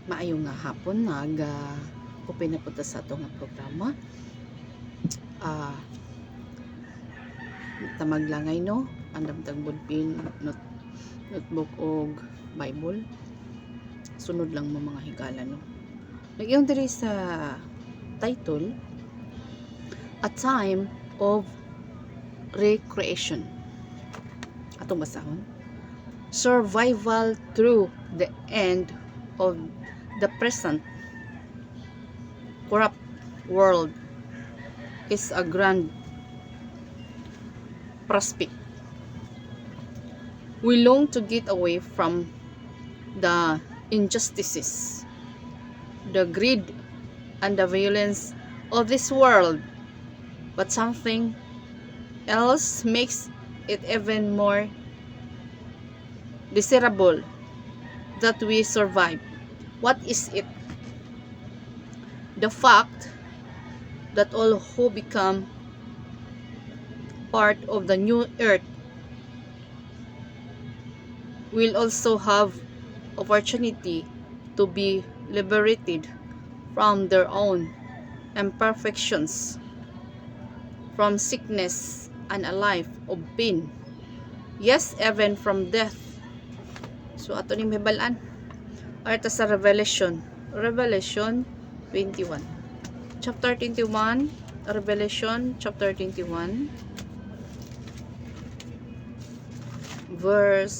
Maayong nga hapon upay na punta sa ato nga programa. Tamaglangay no, andam tag bulpin, notebook og Bible. Sunod lang mo mga higala no. Nagyong diri sa title, A Time of Recreation. Atong basahon. Survival through the end of the present corrupt world is a grand prospect. We long to get away from the injustices, the greed, and the violence of this world, but something else makes it even more desirable that we survive. What is it? The fact that all who become part of the new earth will also have opportunity to be liberated from their own imperfections, from sickness and a life of pain, yes, even from death. So ato ning mahibalan arta sa Revelation 21, chapter 21, Revelation chapter 21, verse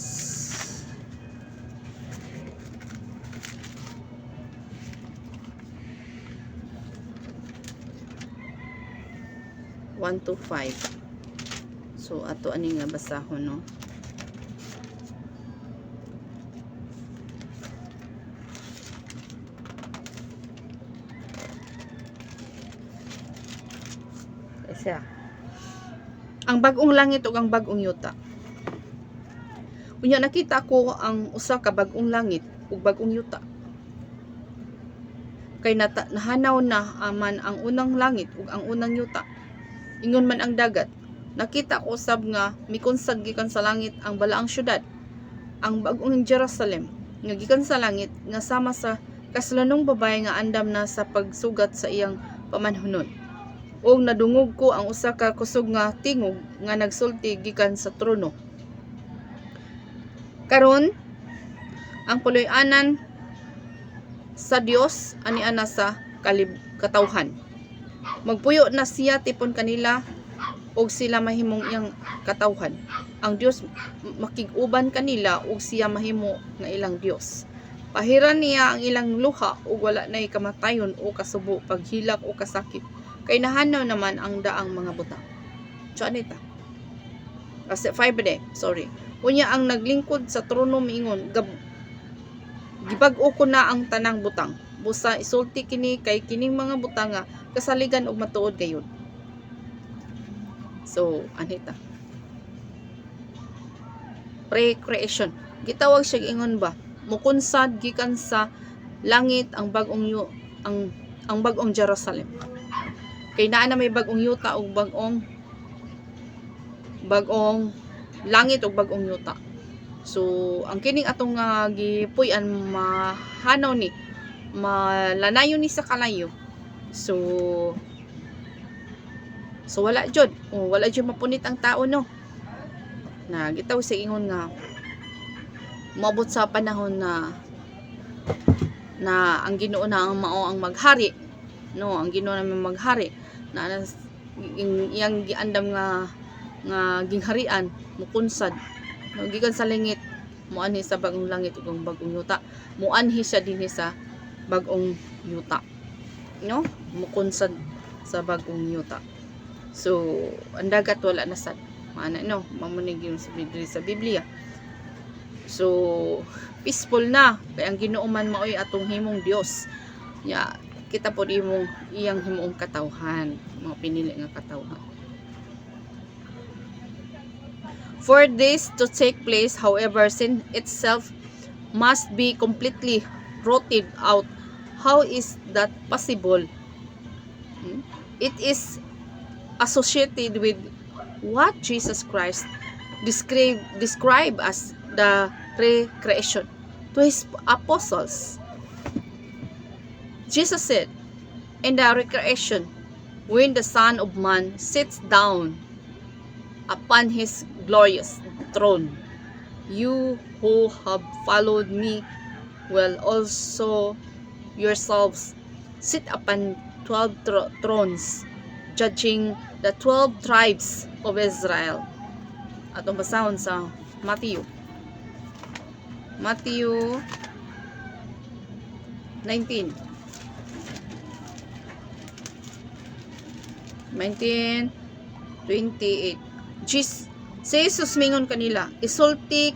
1 to 5. So ato ani nga basahon no. Isa. Ang bag-ong langit ug ang bag-ong yuta. Unya nakita ko ang usa ka bag-ong langit ug bag-ong yuta. Kay nahanaw na man ang unang langit ug ang unang yuta. Ingon man ang dagat. Nakita ko usab nga mikunsad gikan sa langit ang balaang syudad, ang bag-ong Jerusalem, nga gikan sa langit nga sama sa kaslunong babae nga andam na sa pagsugat sa iyang pamanhunon. Og nadungog ko ang usa ka kusog nga tingog nga nagsulti gikan sa trono. Karon ang puloy-anan sa Dios ani ana sa katawhan. Magpuyo na siya tipon kanila og sila mahimong iyang katawhan. Ang Dios makig-uban kanila og siya mahimo nga ilang Dios. Pahiran niya ang ilang luha ug wala nay kamatayon o kasubo, paghilak o kasakit. Kay nahanaw naman ang daang mga butang. So anita? Kasi 5 de, sorry. Unya ang naglingkod sa trono miingon, gibag-o ko na ang tanang butang. Busa isulti kini kay kining mga butang nga kasaligan og matuod gayud. So anita? Recreation. Gitawag siya ingon ba? Mukunsad gikan sa langit ang bag-ong ang bag-ong Jerusalem. Kay naa na may bag-ong yuta o bag-ong langit o bag-ong yuta. So ang kining atong gipuy-an mahanaw ni malanayon ni sa kalayo. So wala jud. Wala jud mapunit ang tao no. Na gitaw sa ingon nga moabot sa panahon na ang Ginoo na ang mao ang maghari. No, ang Ginoo na maghari na iyang giandam nga gingharian mukunsad no, gikan sa langit muanhi sa bag-ong langit ug bag-ong yuta, muanhi siya dinhi sa bag-ong yuta no, mukunsad sa bag-ong yuta. So ang dagat wala na sad maana no, mamunig yung sa Biblia. So peaceful na kay ang Ginoo man maoy atong himong Dios ya. Kita po iyang himuong katawhan, mga pinili nga katawhan. For this to take place, however, sin itself must be completely rooted out. How is that possible? It is associated with what Jesus Christ described as the recreation to his apostles. Jesus said, in the recreation, when the Son of Man sits down upon his glorious throne, you who have followed me will also yourselves sit upon 12 thrones, judging the 12 tribes of Israel. Atong basahon sa Matthew 19:28. Si Jesus mingon kanila, isulti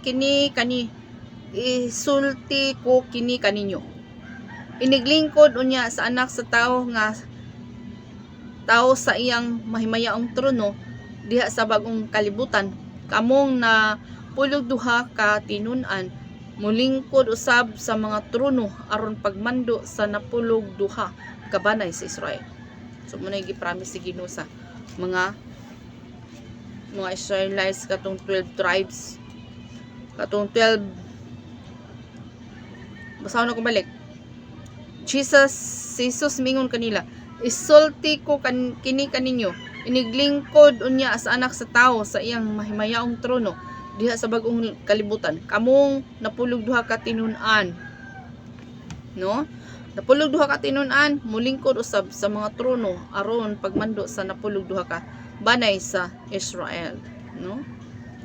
ko kini kaninyo. Iniglingkod unya sa anak sa tao nga tao sa iyang mahimayaong trono diha sa bagong kalibutan, kamong na pulog duha ka tinun-an mulingkod usab sa mga trono aron pagmando sa napulog duha ka banay sa Israel. So muna gi-promise si Ginoo sa mga Israelites katong 12 tribes, katong 12. Basahon ako balik. Jesus mingon kanila, isulti ko kini kaninyo, iniglingkod unya sa anak sa tao sa iyang mahimayaong trono diha sa bagong kalibutan, kamong napulog duha ka tinun-an, no? Napulog duha ka tinun-an mulingkod usab sa mga trono aron pagmando sa napulog duha ka banay sa Israel, no?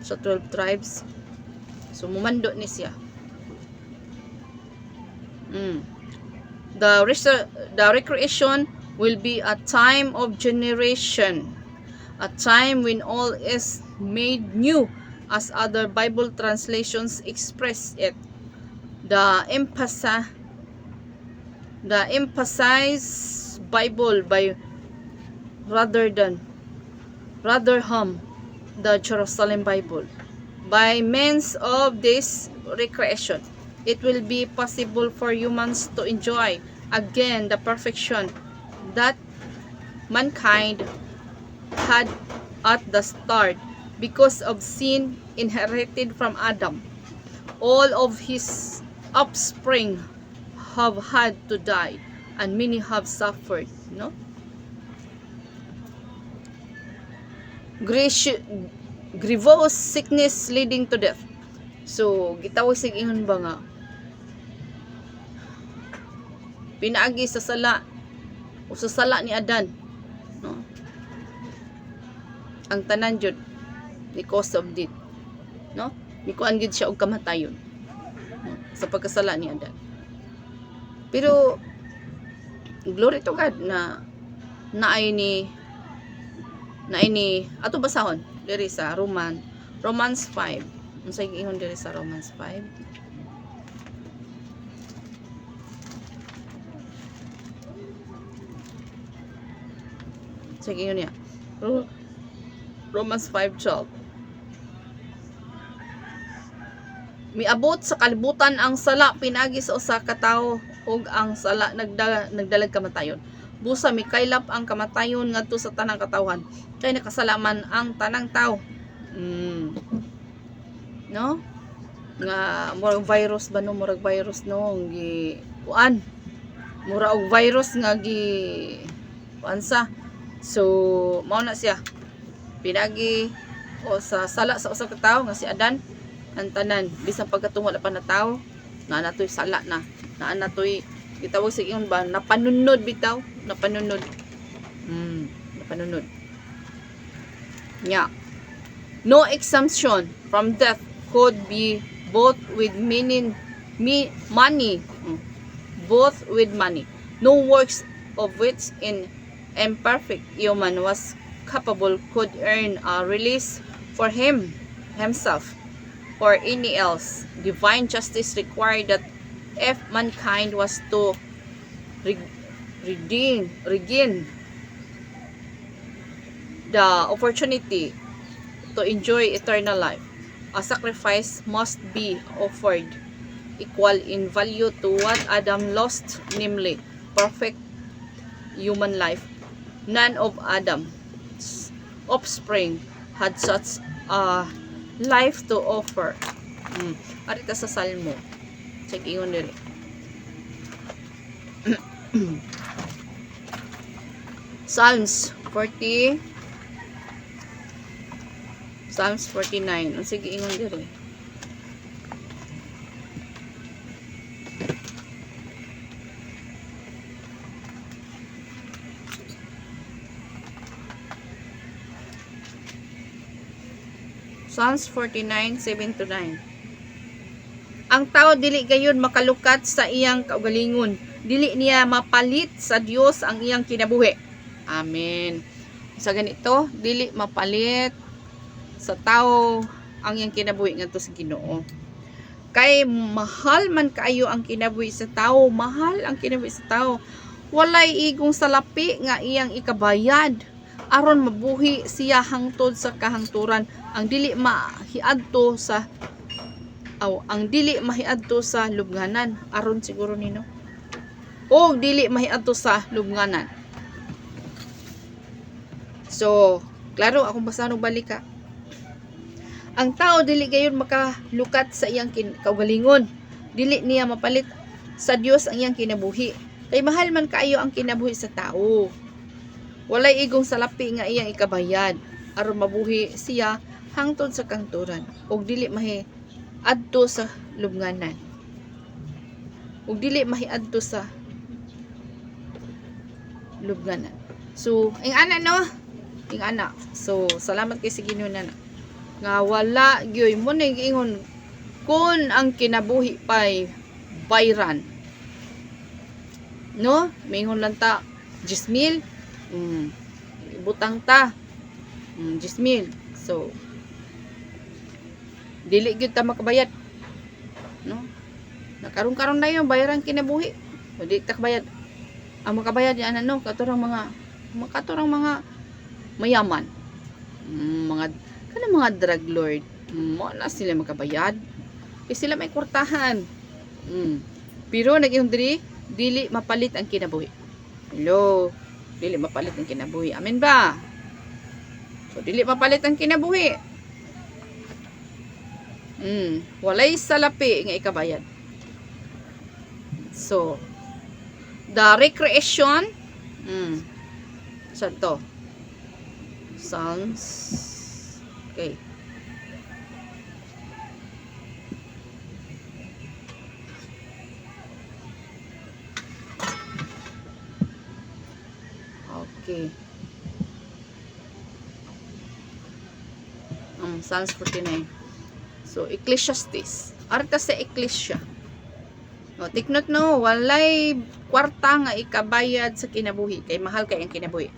Sa 12 tribes. So mumando ni siya. The recreation will be a time of generation, a time when all is made new, as other Bible translations express it. The emphasized Bible by Rotherham, the Jerusalem Bible. By means of this recreation, it will be possible for humans to enjoy again the perfection that mankind had at the start because of sin inherited from Adam. All of his offspring have had to die, and many have suffered, no? Grievous sickness leading to death. So gitawag sig ingon ba nga pinaagi sa sala o sa sala ni Adan, no? Ang tanan jud because of it, no? Nikuan gid siya og kamatayon, no? Sa pagkasala ni Adan. Pero glory to God na naay ni ato basahon diri sa Romans 5. Unsay ingon diri sa Romans 5? Sige yun niya. Romans 5:12. Miabot sa kalibutan ang sala pinagi sa usa ka tawo ug ang sala nagdalag kamatayon. Busa mikaylap ang kamatayon ngadto sa tanang katawhan. Kay nakasalaman ang tanang tawo. No? Nga murag virus ba no, murag virus no gi kuan. Mura og virus nga gi kuan sa. So mao na siya. Pinagi o sa sala sa usa ka tawo nga si Adan, ang tanan bisan pagkatungod pa na tawo na natoy sala na. Na natoy gitawag sig ingon ba napanunod bitaw, napanunod. Napanunod. Yeah. No exemption from death could be both with money, both with money. No works of which in imperfect human was capable could earn a release for himself or any else. Divine justice required that if mankind was to regain the opportunity to enjoy eternal life, a sacrifice must be offered equal in value to what Adam lost, namely perfect human life. None of Adam's offspring had such a life to offer. Arita sa Salmo. Check ingon diri. Psalms 40. Psalms 49. O sige, ingon dire. Psalms 49, 7-9. Ang tao dili gayon makalukat sa iyang kaugalingon. Dili niya mapalit sa Dios ang iyang kinabuhi. Amen. Sa ganito, dili mapalit sa tao ang iyang kinabuhi ngadto sa Ginoo. Kay mahal man kaayo ang kinabuhi sa tao, mahal ang kinabuhi sa tao. Walay igong salapi nga iyang ikabayad aron mabuhi siya hangtod sa kahangturan. Ang dili mahiadto sa lubnganan aron siguro nino. O dili mahiadto sa lubnganan. So, klaro akong basahan og balik ka. Ang tao dili gayon makalukat sa iyang kaugalingon. Dili niya mapalit sa Dios ang iyang kinabuhi. Kay mahal man kaayo ang kinabuhi sa tao. Walay igong salapi nga iyang ikabayad aron mabuhi siya hangtod sa kahangturan. Og dili mahiadto sa lubnganan. Og dili mahiadto sa lubnganan. So, ing ana no? Ing ana. So, salamat kay sa Ginoo na nga wala gyoy mo ning ingon kun ang kinabuhi pay bayran. No? Mingon lang ta 10,000. Ibutang ta 10,000. So, dili gyud ta makabayad. No? Nakaron-karon na yung bayaran kinabuhi. O di ta kabayad. Ang makabayad yan ano, katurang mga mayaman. Mga drug lord. Mo na sila makabayad. Kasi sila may kwartahan. Pero nag-iyon dili mapalit ang kinabuhi. Hello. Dili mapalit ang kinabuhi. Amen ba? So, dili mapalit ang kinabuhi. Walay salapi nga ikabayad. So, the recreation, saan to? Psalms. Okay. Okay. Psalms 49. So, Ecclesiastes. Arta sa Ecclesia. O, tiknot no, walay kwarta nga ikabayad sa kinabuhi. Kay mahal kay ang kinabuhi.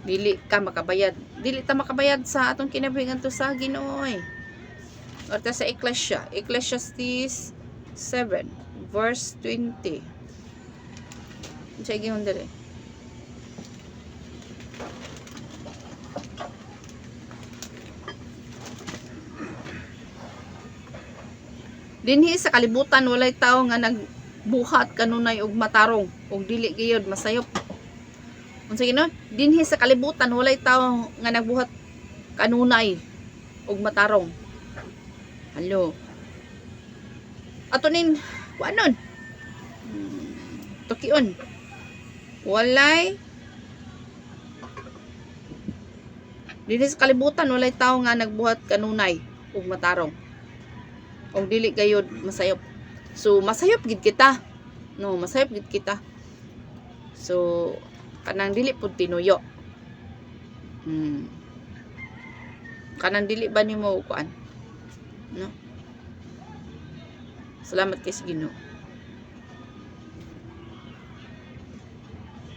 Dili ka makabayad. Dili ta makabayad sa atong kinabuhi ngadto sa Ginoo. Arta sa Ecclesia. Ecclesiastes 7 verse 20. Sige hon dire. Dinhi sa kalibutan walay tawo nga nagbuhat kanunay og matarong og dili gayud masayop. Unsa gino? Dinhi sa kalibutan walay tawo nga nagbuhat kanunay og matarong. Hello. Ato nin kuanon? Tukion. Walay dinhi sa kalibutan walay tawo nga nagbuhat kanunay og matarong. O dili gayud masayop. So masayop gid kita. No, masayop gid kita. So kanang dili pud tinuyo. Kanang dili ba nimo kuan? No. Salamat kay sa Ginoo.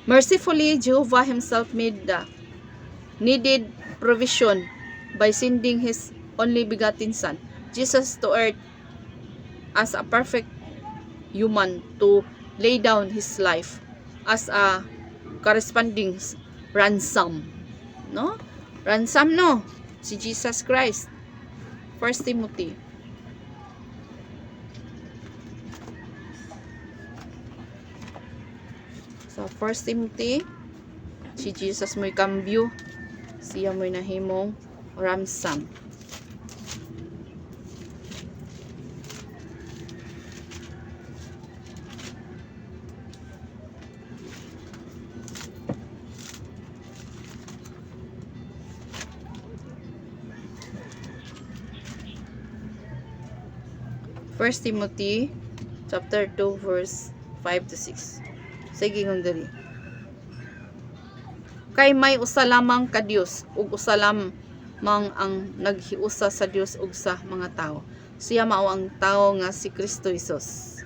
Mercifully, Jehovah himself made the needed provision by sending his only begotten son Jesus to earth as a perfect human to lay down his life as a corresponding ransom. No? Ransom no? Si Jesus Christ. 1 Timothy. So 1 Timothy, si Jesus mo'y kambyo, siya mo'y nahimong ransom. 1 Timothy chapter 2 verse 5 to 6. Sige ngon diri. Kay may usa lamang ka Dios ug usa lamang ang naghiusa sa Dios ug sa mga tawo. Siya mao ang tawo nga si Kristo Hesus.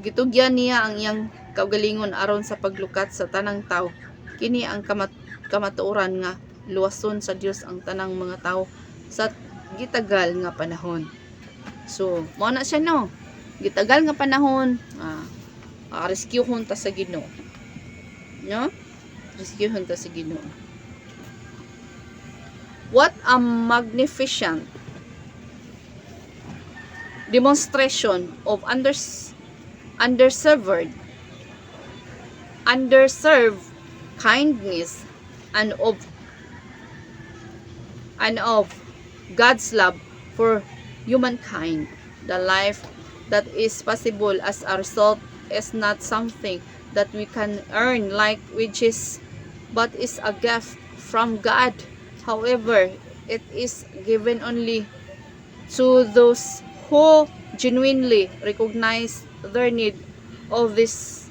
Gitugyan niya ang iyang kaugalingon aron sa paglukat sa tanang tawo. Kini ang kamatuoran nga luwason sa Dios ang tanang mga tawo sa gitagal nga panahon. So, mao na siya no. Gitagal nga panahon, rescuehon ta sa Ginoo. No? Rescuehon ta sa Ginoo. What a magnificent demonstration of underserved kindness and of God's love for humankind. The life that is possible as a result is not something that we can earn like wages, but is a gift from God. However, it is given only to those who genuinely recognize their need of this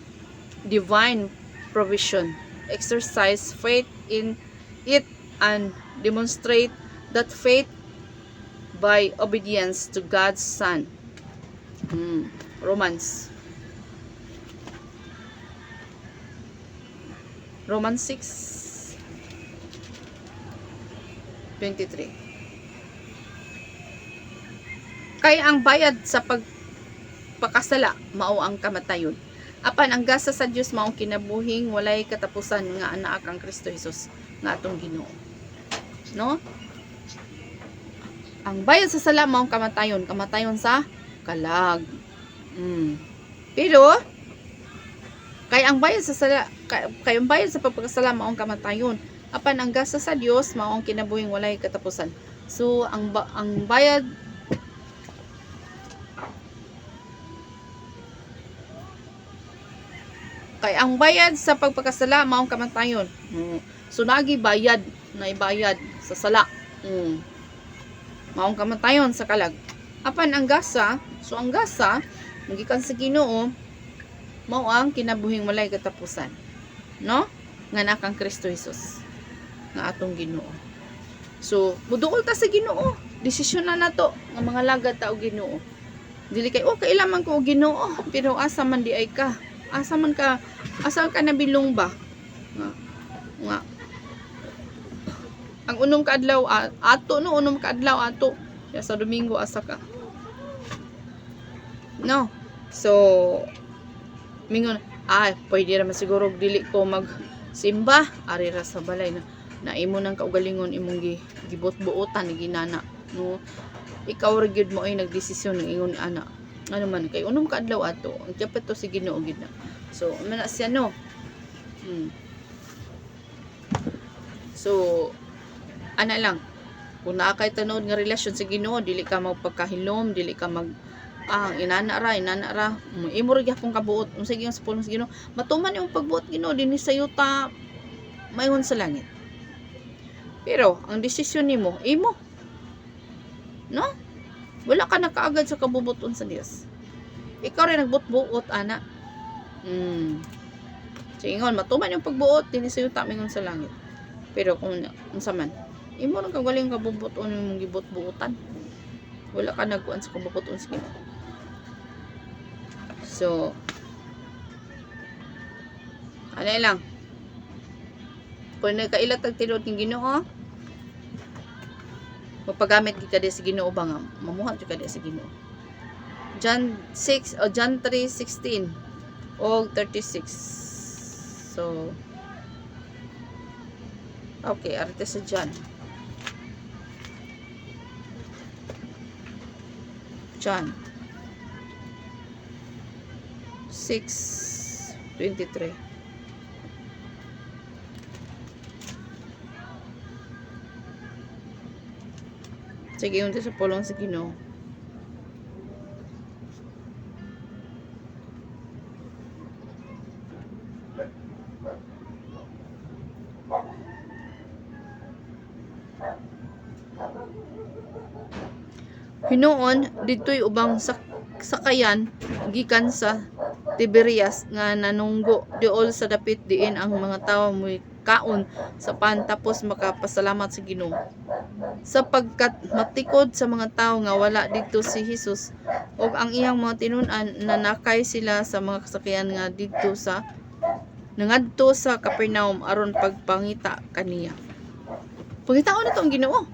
divine provision, exercise faith in it, and demonstrate that faith by obedience to God's Son. Romans 6:23. Kay ang bayad sa pagpakasala mao ang kamatayon. Apan ang gasa sa Dios mao kinabuhing walay katapusan nga anaa kang Kristo Hesus nga atong Ginoo. No? Ang bayad sa sala mao kamatayon, kamatayon sa kalag. Pero kay ang bayad sa sala, kay ang bayad sa pagpakasala mao kamatayon. Apan ang gasa sa Dios mao ang kinabuhing walay katapusan. So ang bayad kay ang bayad sa pagpakasala mao kamatayon. So nagi bayad na ibayad sa sala. Mao kamatayon sa kalag. Apan ang gasa, so ang gasa magikan sa Ginoo mao ang kinabuhing walay katapusan. No? Nga na kang Kristo Hesus nga atong Ginoo. So muduol ta sa Ginoo. Desisyon na nato nga mga lagad ta og Ginoo. Dili kay kailangan ko og Ginoo, pero asa man di ay ka. Asa man ka, asal ka nabilong ba? Nga. Ang unom ka adlaw ato no, unom ka adlaw ato. Ya sa Domingo asa ka. No. So mingon, pwede ra man siguro dili ko magsimba ari ra sa balay na naimo nang kaugalingon imong gibot-buotan ni ginana, no? Ikaw ra gyud mo ay nagdesisyon ng ingon ana. Ano man kay unom ka adlaw ato ang dapat to si Ginoo gid na. So ana siya no. So ana lang kung naa kay tanod nga relasyon sa Ginoo, dili ka magpagkahilom, dili ka inana ra imo ra gyapon kabuot unsa gyud sa pulong sa Ginoo, matuman imong pagbuot Ginoo dinhi sa yuta maygon sa langit. Pero ang desisyon nimo imo, no? Wala ka nakaagad sa kabubuton sa Dios. Ikaw rin nagbut-buot, ana. So, ingon, matuman yung pagbuot, din sa yuta, mingon sa langit. Pero kung unsa man, imo rin kagaling kabubuton yung gibut-buotan. Wala ka nagkuan sa kabubuton sa Ginoo. So, ano lang. Kung nagkailat ang tinod ng Ginoo, magpagamit kita sa Ginoo ba nga mamuhat ka sa Ginoo. John 3:16 o 36. So okay, arte sa John 6:23. Sige, unta sa pulong sa Ginoo. Hinoon ditoy ubang sakayan gikan sa Tiberias nga nanunggo diol sa dapit diin ang mga tawo mo'y kaon sa pan tapos makapasalamat sa Ginoo. Sapagkat matikod sa mga tawo nga wala didto si Jesus ug ang iyang mga tinun-an nanakay sila sa mga kasakyan nga didto sa nangadto sa Capernaum aron pagpangita kaniya. Pangitaon na tong Ginoo.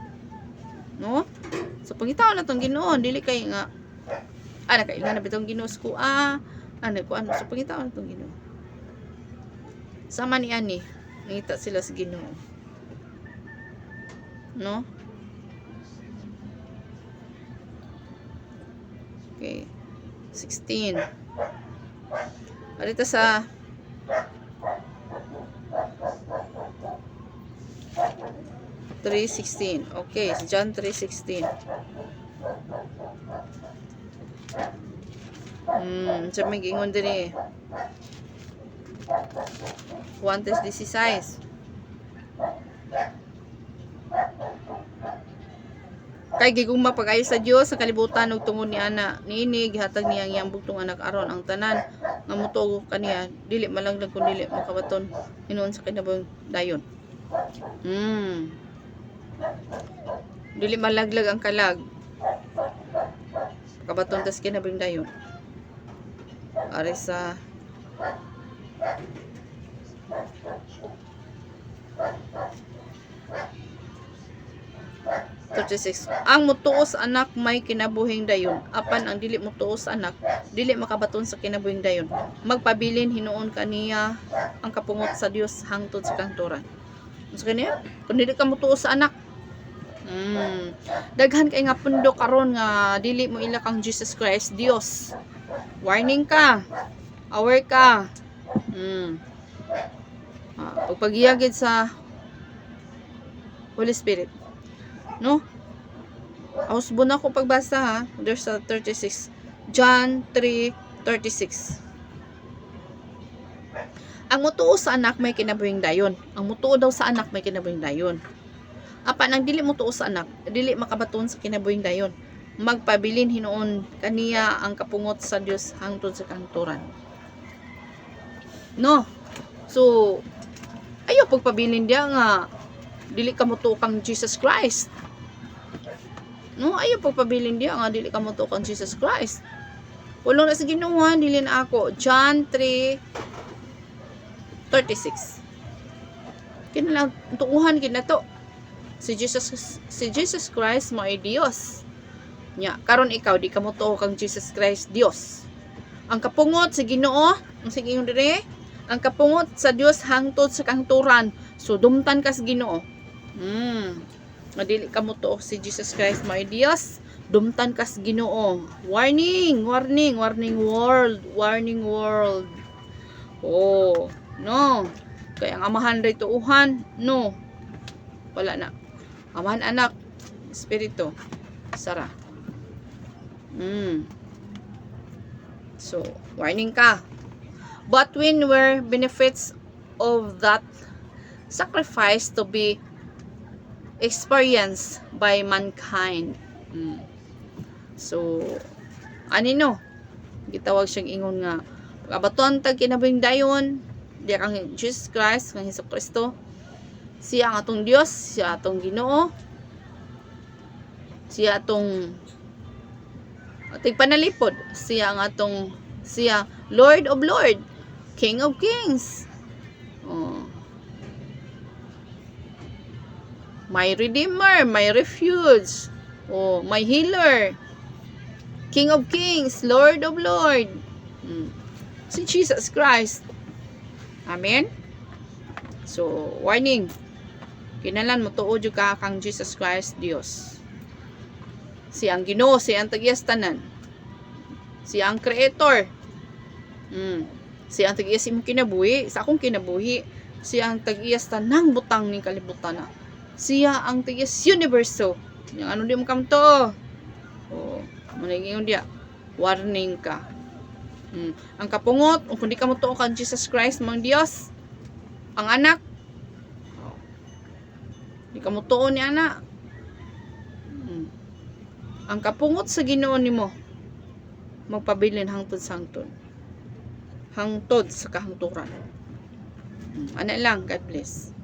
No? So pangitaon na tong Ginoo, dili kay nga kailan na bitong Ginoo ko so pangitaon na tong Ginoo. Sama ni ani, nangita sila sa Ginoo. No? Okay. 16. Arita sa 3:16. Okay, John 3:16. Sa may gingon din eh. Juan 3:16. Kay gigugma pag-ayo sa Dios sa kalibutan ug tungod ni ana niini gihatag niya ang iyang bugtong anak aron ang tanan nga motuo kaniya dili malaglag kun dili makabaton hinuon sa kinabuhing dayon. Dili malaglag ang kalag. Kabaton tas kinabuhing dayon. Ari sa 36. Ang mutuo sa anak may kinabuhing dayon, apan ang dili mutuo sa anak dili makabaton sa kinabuhing dayon. Magpabilin hinuon kaniya ang kapungot sa Dios hangtod sa kanturan. So kaniya, kung dili ka mutuo sa anak, daghan kay nga pundo karon nga dili mo ila kang Jesus Christ Dios. Warning ka. Aware ka. Pagpagiyagid sa Holy Spirit. No? Ausbon ako pagbasa ha. There's a 36. John 3:36. Ang mutuo sa anak may kinabuhing dayon. Ang mutuo daw sa anak may kinabuhing dayon. Apan ang dili mutuo sa anak, dili makabaton sa kinabuhing dayon. Magpabilin hinuon kaniya ang kapungot sa Dios hangtod sa kanturan. No? So, ayo pagpabilin dia nga dili ka mutuo kang Jesus Christ. No, ayo pagpabilin dia nga dili ka mutuo kang Jesus Christ. Kulong na sa Ginoo, dili na ako. John 3:36. Kinalang tuuhan kinato. Si Jesus Christ mo ay Dios. Nya, karon ikaw di ka mutuo kang Jesus Christ Dios. Ang kapungot sa Ginoo, ang sige yung dire, ang kapungot sa Dios hangtod sa kanturan. So dumtan ka sa Ginoo. Madili ka mo to si Jesus Christ my Dios, dumtan ka sa Ginoo. Warning, warning, warning world, warning world. Oh, no. Kaya ang amahan ray tuuhan, no. Wala na. Amahan anak, espiritu, sara. So, warning ka. But when were benefits of that sacrifice to be experienced by mankind. So, anino? Gitawag siyang ingon nga pagabaton tag kinabuhing dayon, diya kang Jesus Christ, kang Hesukristo. Siya ang atong Dios, siya atong Ginoo. Siya atong ating panalipod, siya ang atong Lord of Lord, King of Kings. My Redeemer, my refuge, my healer, King of Kings, Lord of Lord, si Jesus Christ. Amen. So, warning. Kinalan mo tuod jud ka kang Jesus Christ Dios. Siya ang Ginoo, siya ang tagiyas tanan. Siya ang creator. Siya ang tagiyas imong kinabuhi, sa akong kinabuhi. Siya ang tagiyas tanang butang ning kalibutan na. Siya ang tagiyas universo. Yang ano di mo kamto. Maniging dia. Warning ka. Ang kapungot, kung di ka mo tuo kang Jesus Christ, mang Dios, ang anak, di ka mo tuo ni anak. Ang kapungot sa Ginoo nimo, magpabilin hangtod sa hangtod sa kahangturan. Ano lang, God bless.